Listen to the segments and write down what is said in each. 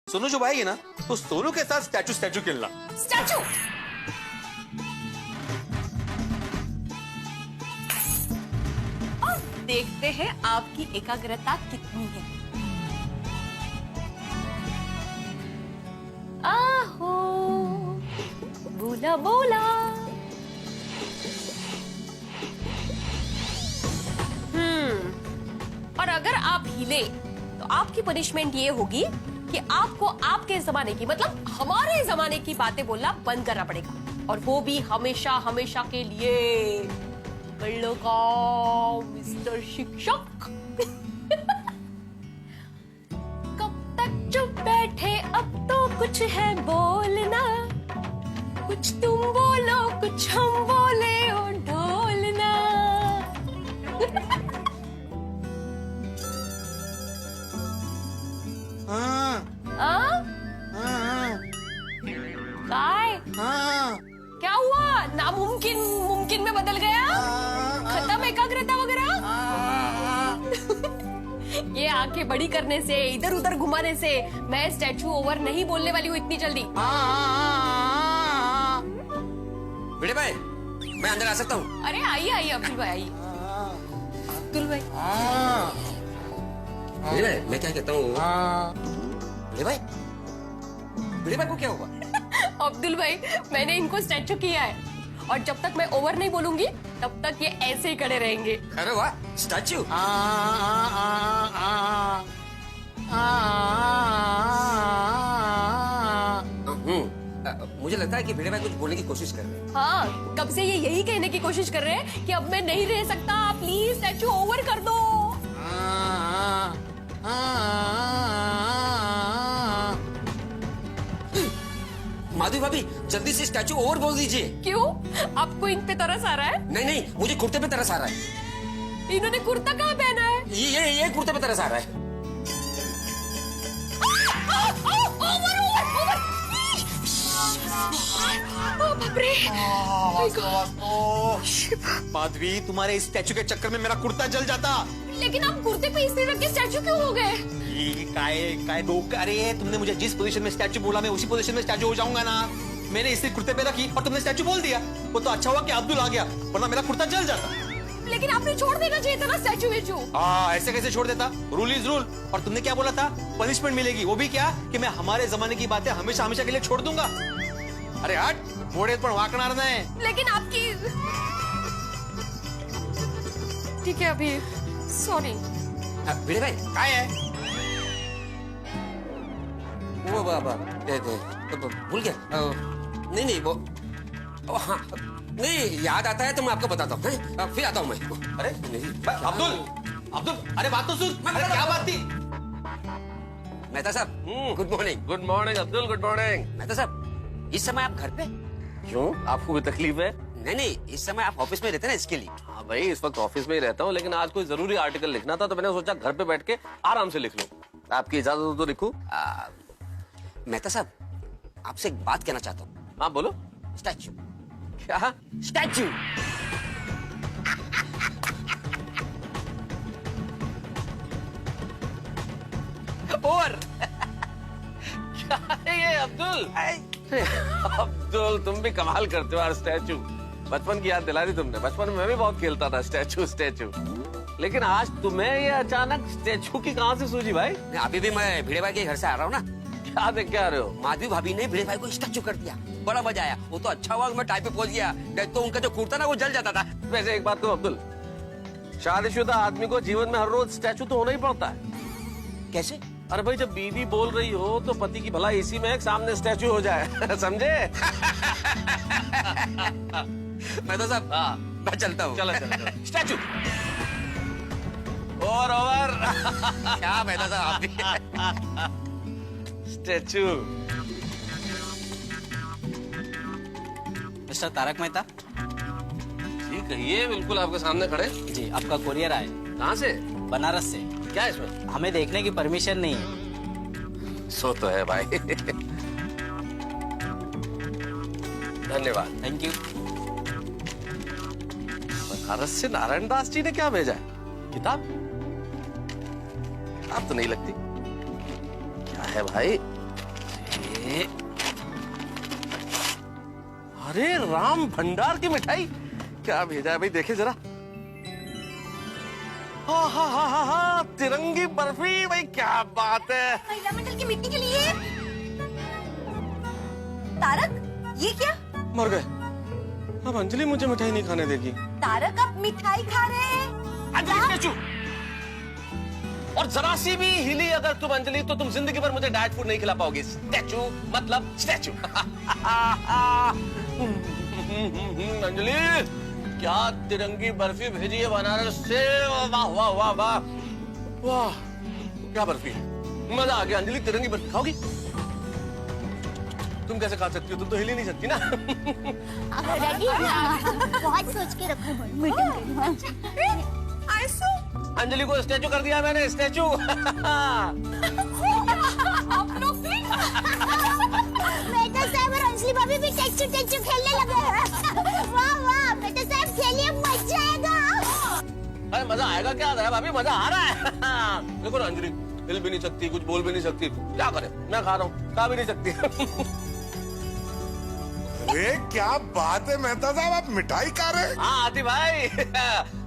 सोनू जब आएगी ना तो सोनू के साथ स्टैचू स्टैचू खेलना। स्टैचू? अब देखते हैं आपकी एकाग्रता कितनी है। आहो बोला बोला। और अगर आप हिले तो आपकी पनिशमेंट ये होगी कि आपको आपके जमाने की मतलब हमारे जमाने की बातें बोलना बंद करना पड़ेगा, और वो भी हमेशा हमेशा के लिए। कर लो काम मिस्टर शिक्षक। कब तक चुप बैठे, अब तो कुछ है बोलना। कुछ तुम बोलो कुछ हम बोले और ढोलना। क्या हुआ? नामुमकिन मुमकिन में बदल गया? खत्म एकाग्रता वगैरह? ये आंखें बड़ी करने से, इधर उधर घुमाने से मैं स्टैचू ओवर नहीं बोलने वाली हूँ इतनी जल्दी। भिड़े भाई, मैं अंदर आ सकता हूँ? अरे आइए आइए अब्दुल भाई, आइए अब्दुल भाई। भिड़े भाई, मैं क्या कहता हूँ? भिड़े भाई को क्या हुआ? अब्दुल भाई, मैंने इनको स्टैचू किया है और जब तक मैं ओवर नहीं बोलूंगी तब तक ये ऐसे ही खड़े रहेंगे। अरे वाह, स्टैचू। मुझे लगता है कि भिड़े भाई कुछ बोलने की कोशिश कर रहे हैं। हाँ, कब से ये यही कहने की कोशिश कर रहे हैं कि अब मैं नहीं रह सकता, प्लीज स्टैचू ओवर कर दो। माधवी भाभी, जल्दी से स्टैचू ओवर बोल दीजिए। क्यों? आपको इन पे तरस आ रहा है? नहीं नहीं, मुझे कुर्ते पे तरस आ रहा है। इन्होंने कुर्ता कहाँ पहना है? ये कुर्ते पे तरस आ रहा है। Over over over. बाप रे। माधवी, तुम्हारे इस स्टैचू के चक्कर में मेरा कुर्ता जल जाता। लेकिन आप कुर्ते पे इस्त्री रख के स्टैचू क्यों हो गए? काय दो। अरे तुमने मुझे जिस पोजीशन में स्टैचू बोला, मैं उसी पोजीशन में स्टैचू हो जाऊंगा ना। मैंने इसी कुर्ते पे रखी और तुमने स्टैचू बोल दिया। वो तो अच्छा हुआ कि अब्दुल आ गया, वरना मेरा कुर्ता जल जाता। लेकिन आपने छोड़ देना चाहिए था ना स्टैचू वेचू। ऐसे कैसे छोड़ देता? Rule is rule. और तुमने क्या बोला था? पनिशमेंट मिलेगी, वो भी क्या कि मैं हमारे जमाने की बातें हमेशा हमेशा के लिए छोड़ दूंगा। अरे हट, घोड़े पर वाकणार नहीं। लेकिन आपकी ठीक है अभी, सॉरी। भिड़े भाई काय है? वो भूल गया। नहीं नहीं, वो हाँ, नहीं याद आता है तो मैं आपको बताता हूँ। फिर आता हूँ मैं। अरे अब्दुल, अरे बात तो सुन। अरे क्या बात थी? मेहता साहब, good morning. Good morning Abdul, good morning. Mehta साहब, इस समय आप घर पे? क्यों, आपको भी तकलीफ है? नहीं, इस समय आप ऑफिस में रहते हैं ना, इसके लिए। हाँ भाई, इस वक्त ऑफिस में ही रहता हूँ, लेकिन आज कोई जरूरी आर्टिकल लिखना था तो मैंने सोचा घर पे बैठ के आराम से लिख लूं। आपकी इजाजत हो तो लिखूं? मेहता साहब, आपसे एक बात कहना चाहता हूँ। हाँ बोलो। स्टैचू। क्या? स्टैचू। और क्या है ये अब्दुल? अब्दुल, तुम भी कमाल करते हो यार। स्टैचू, बचपन की याद दिला दी तुमने। बचपन में मैं भी बहुत खेलता था स्टैचू स्टैचू, लेकिन आज तुम्हें ये अचानक स्टैचू की कहां से सूझी भाई? अभी भी मैं भिड़े भाई के घर से आ रहा हूँ ना। क्या देख के आ रहे हो? माधवी भाभी ने भिड़े भाई को स्टैचू कर दिया, बड़ा मजा आया। वो तो अच्छा हुआ मैं टाइम पे पहुंच गया, नहीं तो उनका जो कुर्ता ना वो जल जाता था। वैसे एक बात कहूं अब्दुल, शादीशुदा आदमी को जीवन में हर रोज स्टैचू तो होना ही पड़ता है। कैसे? अरे भाई, जब बीवी बोल रही हो तो पति की भला इसी में एक सामने स्टैचू हो जाए। समझे? मैं तो साहब, मैं चलता हूँ। चलो चलो। स्टैचू। और क्या मेहता साहब, आप स्टैचू। मिस्टर तारक मेहता जी कहिए, बिल्कुल आपके सामने खड़े। जी, आपका कोरियर आया। कहाँ से? बनारस से। क्या है इसमें? हमें देखने की परमिशन नहीं है। सो तो है भाई। धन्यवाद। Thank you. बनारस से नारायण दास जी ने क्या भेजा है? किताब? किताब तो नहीं लगती। क्या है भाई? अरे राम भंडार की मिठाई क्या भेजा है भाई, देखे जरा। हा, तिरंगी बर्फी भाई, क्या बात है। महिला मंडल की मीटिंग के लिए। तारक, ये क्या? मर गए। अब अंजलि मुझे मिठाई नहीं खाने देगी। तारक, आप मिठाई खा रहे हैं? अंजलि स्टैचू, और जरा सी भी हिली अगर तुम अंजलि तो तुम जिंदगी भर मुझे डाइट फूड नहीं खिला पाओगे। स्टैचू मतलब स्टैचू। अंजलि, क्या तिरंगी बर्फी भेजी है बनारस से। वाह वाह वाह वाह वाह, क्या बर्फी है, मजा आ गया। अंजलि, तिरंगी बर्फी खाओगी? तुम कैसे खा सकती हो, तुम तो हिल ही नहीं सकती ना। डैडी बहुत सोच के रखो मीटिंग के लिए। अंजलि को स्टैचू कर दिया मैंने, स्टैचू। आप लोग भी? बेटा साहब और अंजलि भाभी भी टेक्चू खेलने लगे हैं। वाह वाह बेटा साहब, खेलिए, मजा आएगा। अरे मजा आएगा क्या है भाभी, मजा आ रहा है। देखो ना अंजलि हिल भी नहीं सकती, कुछ बोल भी नहीं सकती, क्या करे, मैं खा रहा हूँ, खा भी नहीं सकती। अरे क्या बात है मेहता साहब, आप मिठाई खा रहे हैं? हाँ आती भाई।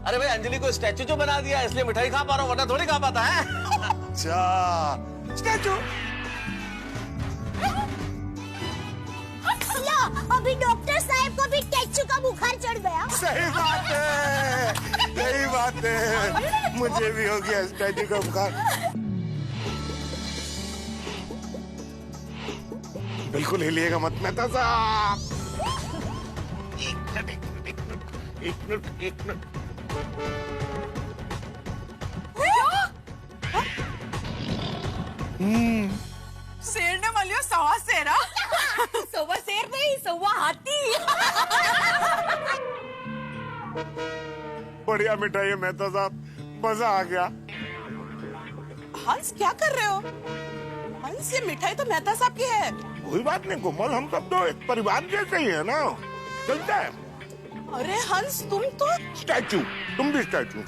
अरे भाई अंजलि को स्टैचू जो बना दिया इसलिए मिठाई खा पा रहा हूँ, वरना थोड़ी खा पाता है। अच्छा, स्टैचू। लो, अभी डॉक्टर साहब को भी टेक्चू का बुखार चढ़ गया। सही बात है, सही बात है, मुझे भी हो गया स्टैचू का बुखार। बिल्कुल हिलिएगा मत मेहता साहब। एक मिनट। शेर ने मलियो सवा शेरा। सवा शेर नहीं, सवा हाथी। बढ़िया मिठाई है मेहता साहब, मजा आ गया। हंस क्या कर रहे हो? हंस, ये मिठाई तो मेहता साहब की है। कोई बात नहीं कोमल, हम सब तो एक परिवार जैसे ही है ना, चलता है। अरे हंस, तुम तो स्टैचू, तुम भी स्टैचू।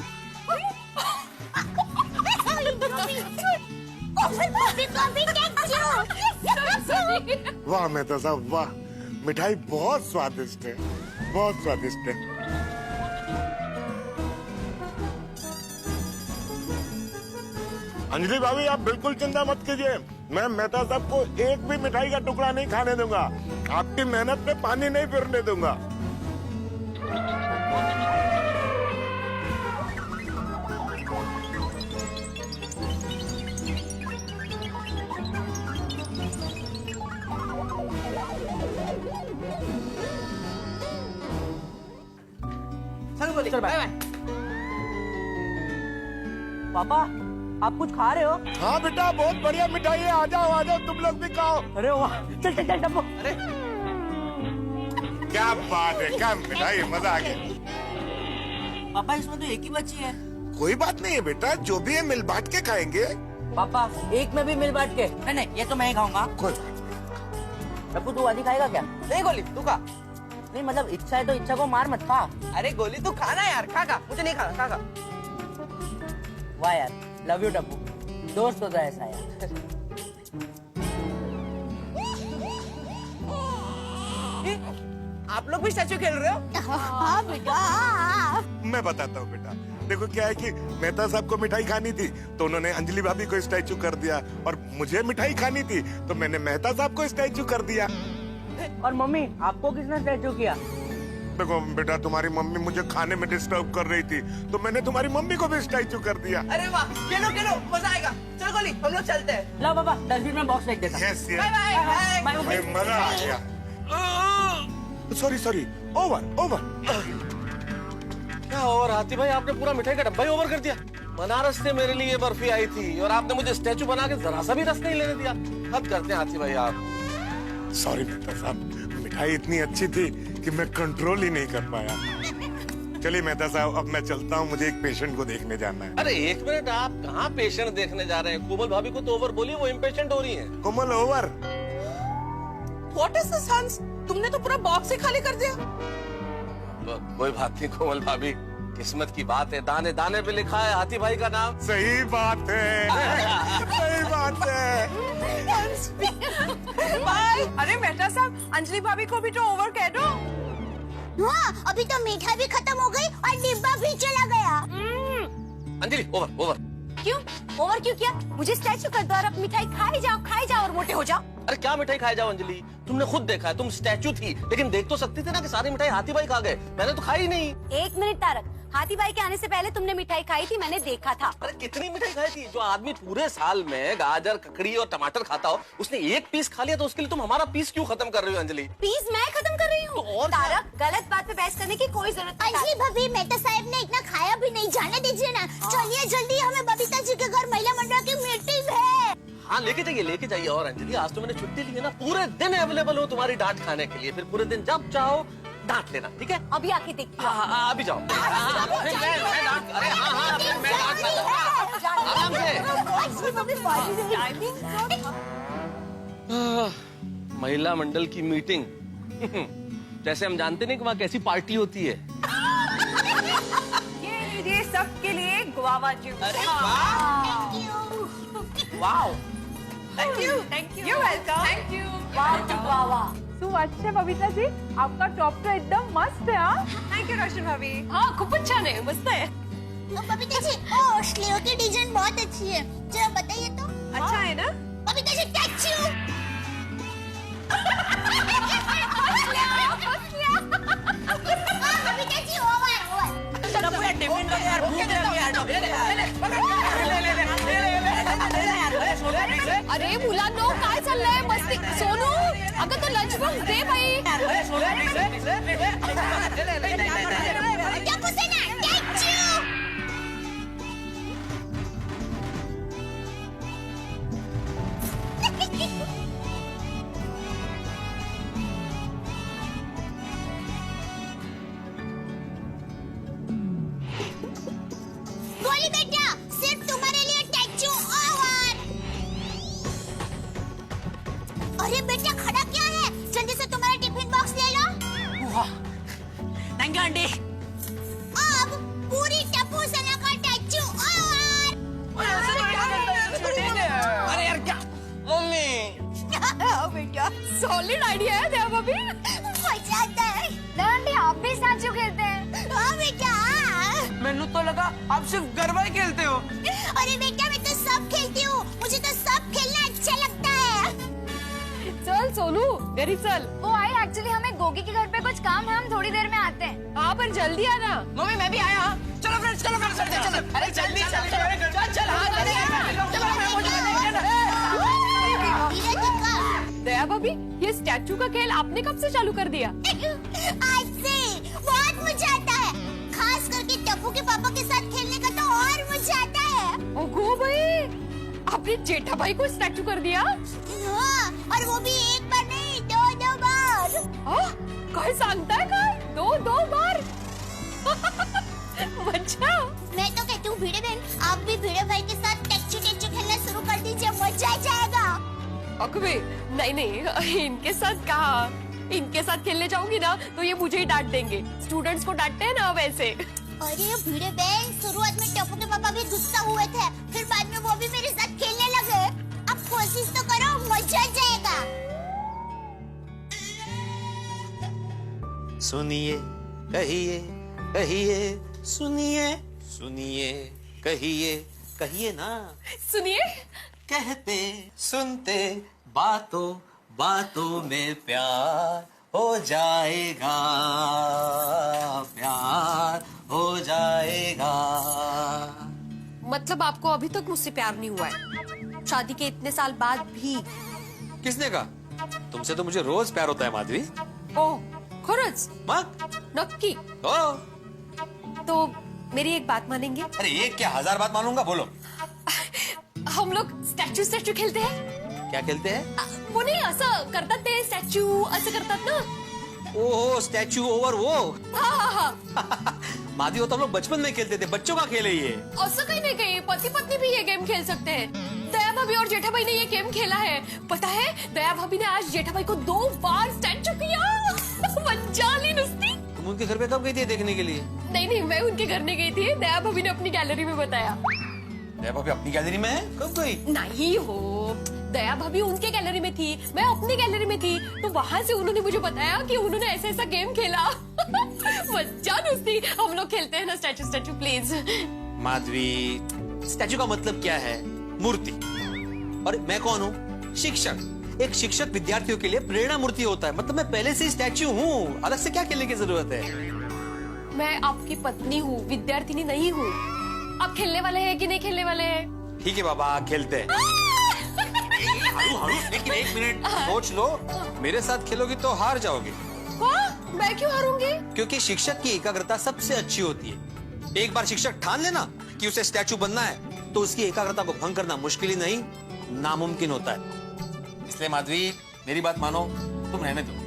वाह मेहता साहब वाह, मिठाई बहुत स्वादिष्ट है, बहुत स्वादिष्ट है। अंजलि भाभी आप बिल्कुल चिंता मत कीजिए, मैं मेहता साहब को एक भी मिठाई का टुकड़ा नहीं खाने दूंगा, आपकी मेहनत पे पानी नहीं फिरने दूंगा। चल बाय। पापा आप कुछ खा रहे हो? हाँ बेटा बहुत बढ़िया मिठाई है, आ जाओ तुम लोग भी खाओ। अरे वाह, चल डब्बू। अरे क्या बात है, क्या मिठाई है, मजा आ गया। पापा इसमें तो एक ही बची है। कोई बात नहीं है बेटा, जो भी है मिल बांट के खाएंगे। पापा एक में भी मिल बांट के? नहीं ये तो मैं ही खाऊंगा। डब्बू तू आधी खाएगा क्या? नहीं गोली तू खा। नहीं मतलब इच्छा है तो इच्छा को मार मत खा। अरे गोली तू खाना यार, खा मुझे नहीं खाना, खा। वाह यार, लव यू डब्बू, दोस्त होता है ऐसा यार। आप लोग भी स्टैचू खेल रहे हो? हाँ बेटा। मैं बताता हूँ बेटा, देखो क्या है कि मेहता साहब को मिठाई खानी थी तो उन्होंने अंजलि भाभी को स्टैचू कर दिया, और मुझे मिठाई खानी थी तो मैंने मेहता साहब को स्टैचू कर दिया। और मम्मी आपको किसने स्टैचू किया? देखो बेटा, तुम्हारी मम्मी मुझे खाने में डिस्टर्ब कर रही थी तो मैंने तुम्हारी मम्मी को भी स्टैचू कर दिया। अरे वाह, खेलो मजा आएगा। चल गोली हम लोग चलते हैं। लो पापा, डस्टबिन में बॉक्स फेंक देता। Yes bye bye. मजा आ गया। Sorry over. क्या ओवर हाथी भाई, आपने पूरा मिठाई का डब्बा ही ओवर कर दिया। बनारस से मेरे लिए बर्फी आई थी और आपने मुझे स्टैचू बना के जरा सा भी रस नहीं लेने दिया। हद करते हैं हाथी भाई आप। सॉरी मेहता साहब, मिठाई इतनी अच्छी थी कि मैं कंट्रोल ही नहीं कर पाया। चलिए मेहता साहब अब मैं चलता हूँ, मुझे एक पेशेंट को देखने जाना है। अरे एक मिनट, आप कहाँ पेशेंट देखने जा रहे हैं? कोमल भाभी को तो ओवर बोलिए, वो इम्पेशेंट हो रही हैं। कोमल ओवर। व्हाट इज दिस हंस, तुमने तो पूरा बॉक्स ही खाली कर दिया। कोई बात नहीं कोमल भाभी, किस्मत की बात है, दाने दाने पे लिखा है हाथी भाई का नाम। सही बात है, सही बात है। बाय। अरे मेहता साहब, अंजलि भाभी को भी तो ओवर कह दो। हाँ, अभी तो मिठाई भी खत्म हो गई और डिब्बा भी चला गया। Anjali over over. क्यों ओवर क्यों किया? मुझे स्टैचू कर दो और अब मिठाई खाए जाओ और मोटे हो जाओ। अरे क्या मिठाई खाए जाओ अंजलि, तुमने खुद देखा है, तुम स्टैचू थी लेकिन देख तो सकती थी ना कि सारी मिठाई हाथी भाई खा गए। मैंने तो खाई नहीं। एक मिनट तारक, हाथी भाई के आने से पहले तुमने मिठाई खाई थी, मैंने देखा था। अरे कितनी मिठाई खाई थी? जो आदमी पूरे साल में गाजर, ककड़ी और टमाटर खाता हो, उसने एक पीस खा लिया तो उसके लिए तुम हमारा पीस क्यों खत्म कर रही हो अंजलि? पीस मैं खत्म कर रही हूँ? तो और क्या? तारक, गलत बात पे बहस करने की कोई जरूरत नहीं। अंजलि भाभी, मेहता साहब ने इतना खाया भी नहीं, जाने दीजिए ना। चलिए जल्दी, हमें बबीता जी के घर महिला मंडल की मीटिंग है। हाँ लेके जाइए। और अंजलि आज तो मैंने छुट्टी ली है ना, पूरे दिन अवेलेबल हो तुम्हारी डांट खाने के लिए। फिर पूरे दिन जब चाहो डांट लेना, ठीक है? अभी आके देखती हूँ। हाँ अभी जाओ। अरे हाँ फिर मैं डांट खाता हूँ। आराम से। महिला मंडल की मीटिंग जैसे हम जानते नहीं कि वहाँ कैसी पार्टी होती है। ये लीजिए सबके लिए गुआवा जूस। अरे वाह, wow, thank you, you welcome, thank you. वाह। तो अच्छा बबीता जी, आपका टॉप तो एकदम मस्त है। हाँ, थैंक यू रोशन भाभी। हाँ खूब अच्छा है, मस्त है। बबीता जी, ओ स्लीव की डिजाइन बहुत अच्छी है, जरा बताइए तो। अच्छा है ना? बबीता जी टैचू। बबीता जी ओवर। चलो पूरा टिफिन दो यार, भूख लगी यार। अरे मुलांनो काय चाललंय? मस्ती सोनू, अगं तो लंच बॉक्स दे भाई। क्या पूछे ना टैचू। गोली बेटा, सिर्फ तुम्हारे लिए टैचू ओवर। अरे बेटा खड़ा क्या है? जल्दी से तुम्हारा टिफिन बॉक्स ले लो। Thank you aunty. अब पूरी टप्पू सेना का टैचू ओवर। अरे यार क्या बेटा सॉलिड आइडिया है देवा भाभी। मजा आता है। आंटी आप भी स्टैचू खेलते हैं? हाँ बेटा। मैंने तो लगा आप सिर्फ गरबा ही खेलते हो। अरे बेटा मैं तो सब खेलती हूँ, मुझे तो सब खेलना अच्छा लगता है। चल सोनू गरीब चल। वो आई एक्चुअली हमें गोगी के घर पे कुछ काम है, हम थोड़ी देर में आते हैं। हाँ पर जल्दी आना। मम्मी मैं भी आया। चलो फ्रेंड्स चलो। अरे जल्दी चल। धीरे दिखा। दया भाभी, ये स्टैचू का खेल आपने कब से चालू कर दिया? आज से बहुत मजा आता है, खास करके टप्पू के पापा के साथ खेलने का तो और मजा आता है। ओगो भाई, आपने जेठा भाई को स्टैचू कर दिया? हाँ, और वो भी एक बार नहीं, दो बार। काय सांगताय काय? दो बार? अच्छा। मैं तो कहती हूँ भिड़े बहन, आप भी भिड़े भाई के साथ टैचू खेलना शुरू कर दीजिए, मजा आ जाएगा। अकबे नहीं, इनके साथ कहा। इनके साथ खेलने जाऊंगी ना तो ये मुझे ही डांट देंगे। स्टूडेंट्स को डांटते हैं ना वैसे। अरे भिड़े बहन, शुरुआत में टप्पू के पापा भी गुस्सा हुए थे, फिर बाद में वो भी मेरे साथ खेलने लगे। अब कोशिश तो करो, मजा आ जाएगा। सुनिए कहिए कहिए, सुनिए सुनिए कहिए कहिए ना। सुनिए, कहते सुनते बातों बातों में प्यार हो जाएगा, प्यार हो जाएगा। मतलब आपको अभी तक मुझसे प्यार नहीं हुआ है, शादी के इतने साल बाद भी? किसने कहा? तुमसे तो मुझे रोज प्यार होता है माधवी। ओह खरंच? मग नक्की? ओ तो मेरी एक बात मानेंगे? अरे एक क्या 1000 बात मानूंगा, बोलो। हम लोग स्टैचू खेलते हैं। क्या खेलते हैं? वो नहीं असं करतात ते स्टॅच्यू असं करतात ना। ओहो स्टैचू ओवर वो। हाँ। माधवी वो तो हम लोग बचपन में खेलते थे, बच्चों का खेल है ये। असं काही नाही, काही पति पत्नी भी ये गेम खेल सकते हैं। दया भाभी और जेठा भाई ने ये गेम खेला है, पता है? दया भाभी ने आज जेठा भाई को 2 बार स्टैचू किया। मजा ली नुस्ती। तुम उनके घर पे कब गई थी देखने के लिए? नहीं मैं उनके घर नहीं गई थी, दया भाभी ने अपनी गैलरी में बताया। दया भाभी अपनी गैलरी में है? कब गई? नहीं हो, दया भाभी उनके गैलरी में थी, मैं अपनी गैलरी में थी, तो वहां से उन्होंने मुझे बताया कि उन्होंने ऐसा ऐसा गेम खेला। मजा दोस्ती, हम लोग खेलते हैं ना statue statue please. Madhavi, statue का मतलब क्या है? मूर्ति। और मैं कौन हूँ? शिक्षक। एक शिक्षक विद्यार्थियों के लिए प्रेरणा मूर्ति होता है, मतलब मैं पहले से ही स्टैचू हूँ, अलग से क्या खेलने की जरूरत है? मैं आपकी पत्नी हूँ, विद्यार्थिनी नहीं हूँ। आप खेलने वाले हैं कि नहीं खेलने वाले हैं? ठीक है बाबा, खेलते हैं। लेकिन एक मिनट सोच लो, मेरे साथ खेलोगी तो हार जाओगे। वाह, मैं क्यों हारूंगी? क्योंकि शिक्षक की एकाग्रता सबसे अच्छी होती है। एक बार शिक्षक ठान लेना कि उसे स्टैचू बनना है, तो उसकी एकाग्रता को भंग करना मुश्किल ही नहीं, नामुमकिन होता है। इसलिए माधवी, मेरी बात मानो, तुम रहने दो।